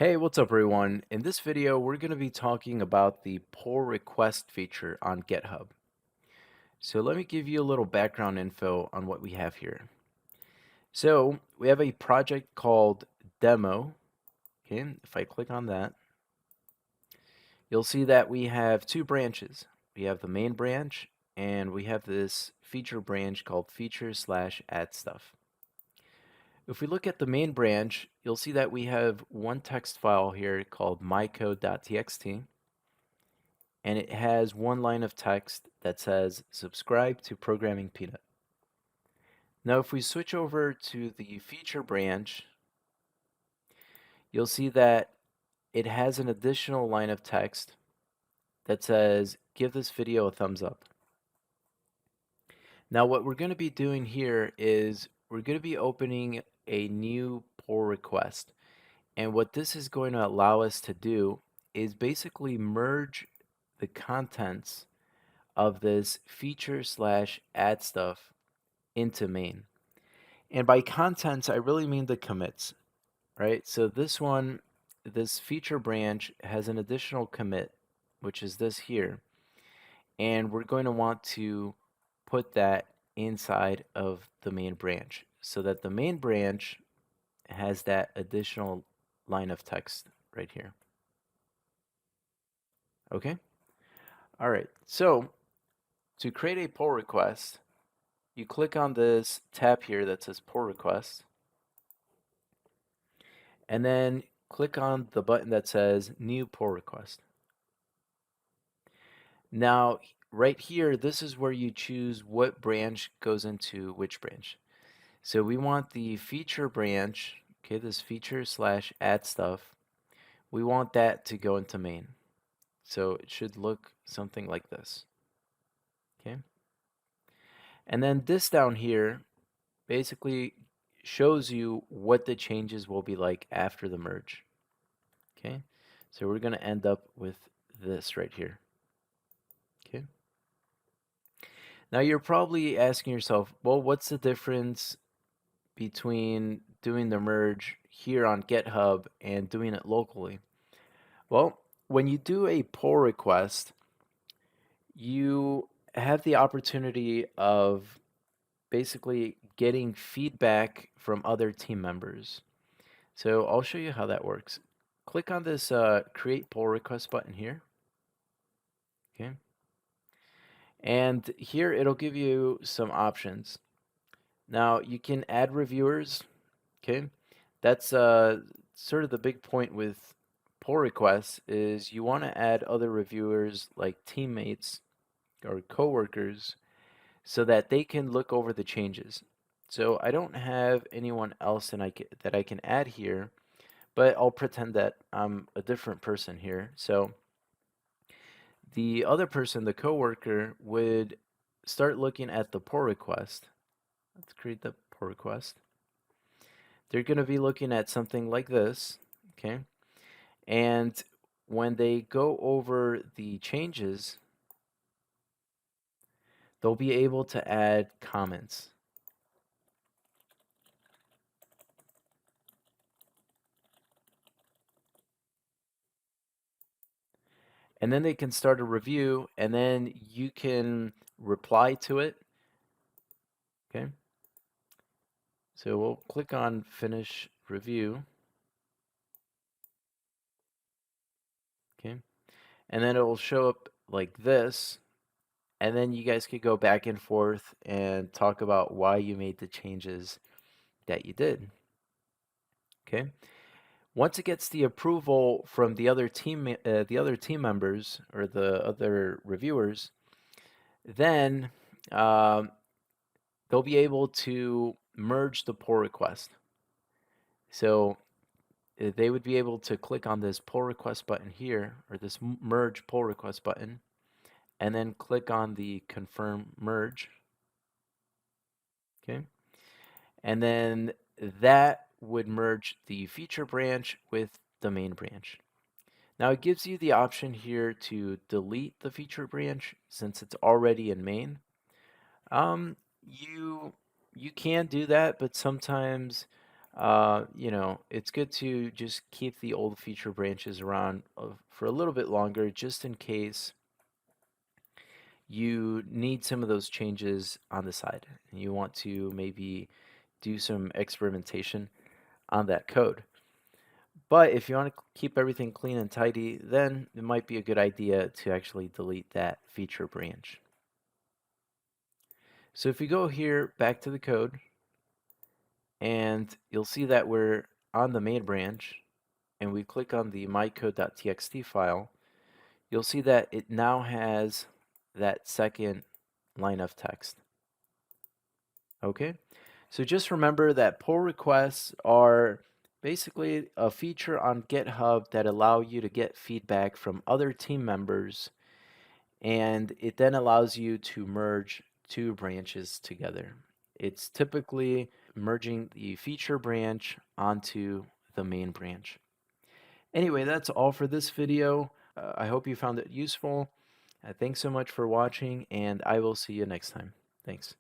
Hey, what's up everyone? In this video, we're going to be talking about the pull request feature on GitHub. So let me give you a little background info on what we have here. So we have a project called demo. Okay, if I click on that, you'll see that we have two branches. We have the main branch and we have this feature branch called feature/add stuff. If we look at the main branch, you'll see that we have one text file here called mycode.txt. And it has one line of text that says subscribe to Programming Peanut. Now if we switch over to the feature branch, you'll see that it has an additional line of text that says give this video a thumbs up. Now what we're going to be doing here is we're going to be opening a new pull request. And what this is going to allow us to do is basically merge the contents of this feature/add stuff into main. And by contents, I really mean the commits, right? So this feature branch has an additional commit, which is this here. And we're going to want to put that inside of the main branch so that the main branch has that additional line of text right here. Okay? All right. So to create a pull request, you click on this tab here that says pull request, and then click on the button that says new pull request. Now, right here, this is where you choose what branch goes into which branch. So we want the feature branch, okay, this feature/add stuff. We want that to go into main. So it should look something like this. Okay. And then this down here basically shows you what the changes will be like after the merge. Okay. So we're going to end up with this right here. Okay. Now you're probably asking yourself, well, what's the difference between doing the merge here on GitHub and doing it locally? Well, when you do a pull request, you have the opportunity of basically getting feedback from other team members. So I'll show you how that works. Click on this create pull request button here. Okay. And here it'll give you some options. Now you can add reviewers. Okay, that's sort of the big point with pull requests is you want to add other reviewers like teammates or coworkers so that they can look over the changes. So I don't have anyone else that I can add here, but I'll pretend that I'm a different person here. So the other person, the coworker, would start looking at the pull request. Let's create the pull request. They're going to be looking at something like this, okay? And when they go over the changes, they'll be able to add comments. And then they can start a review, and then you can reply to it, okay? So we'll click on Finish Review, okay? And then it will show up like this, and then you guys could go back and forth and talk about why you made the changes that you did, okay? Once it gets the approval from the other team members or the other reviewers, then they'll be able to merge the pull request. So they would be able to click on this pull request button here, or this merge pull request button, and then click on the confirm merge. Okay. And then that would merge the feature branch with the main branch. Now it gives you the option here to delete the feature branch since it's already in main. You can do that, but sometimes it's good to just keep the old feature branches around for a little bit longer, just in case you need some of those changes on the side and you want to maybe do some experimentation on that code. But if you want to keep everything clean and tidy, then it might be a good idea to actually delete that feature branch. So if we go here back to the code, and you'll see that we're on the main branch, and we click on the mycode.txt file, you'll see that it now has that second line of text. Okay, so just remember that pull requests are basically a feature on GitHub that allow you to get feedback from other team members, and it then allows you to merge two branches together. It's typically merging the feature branch onto the main branch. Anyway, that's all for this video. I hope you found it useful. Thanks so much for watching, and I will see you next time. Thanks.